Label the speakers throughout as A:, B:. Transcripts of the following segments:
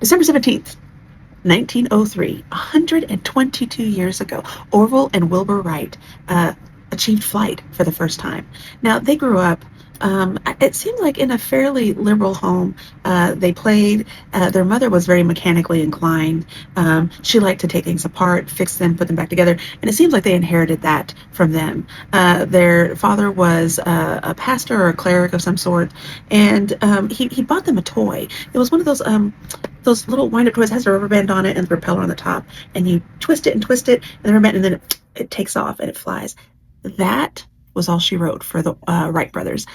A: December 17th, 1903, 122 years ago, Orville and Wilbur Wright achieved flight for the first time. Now, they grew up, it seemed like in a fairly liberal home. They played. Their mother was very mechanically inclined. She liked to take things apart, fix them, put them back together, and it seems like they inherited that from them. Their father was a pastor or a cleric of some sort, and he bought them a toy. It was one of those little wind-up toys. It has a rubber band on it and the propeller on the top, and you twist it, and the rubber band, and then it takes off and it flies. That was all she wrote for the Wright brothers.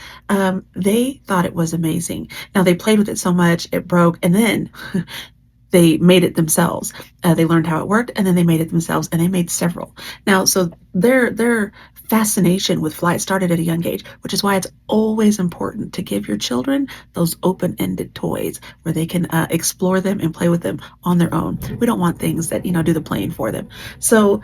A: They thought it was amazing. Now they played with it so much it broke, and then they made it themselves. They learned how it worked, and then they made it themselves, and they made several. Now, so their fascination with flight started at a young age, which is why it's always important to give your children those open-ended toys where they can explore them and play with them on their own. We don't want things that do the playing for them. So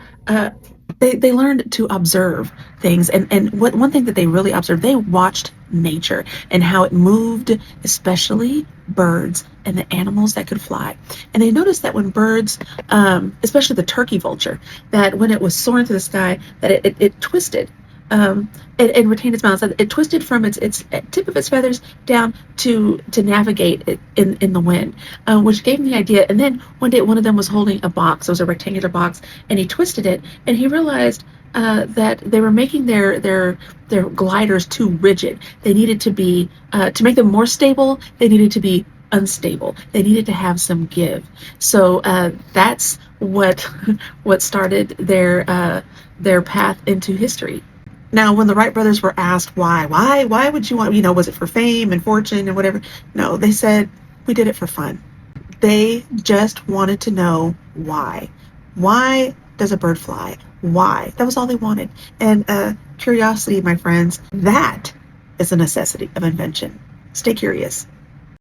A: they learned to observe things, and one thing that they really observed, they watched nature and how it moved, especially birds and the animals that could fly. And they noticed that when birds, especially the turkey vulture, that when it was soaring through the sky, that it twisted and retained its balance. It twisted from its tip of its feathers down to navigate it in the wind, which gave him the idea. And then one day, one of them was holding a box. It was a rectangular box, and he twisted it, and he realized that they were making their gliders too rigid. They needed to be to make them more stable. They needed to be unstable. They needed to have some give. So that's what started their path into history. Now, when the Wright brothers were asked why would you want, was it for fame and fortune and whatever? No, they said, we did it for fun. They just wanted to know why. Why does a bird fly? Why? That was all they wanted. And curiosity, my friends, that is a necessity of invention. Stay curious.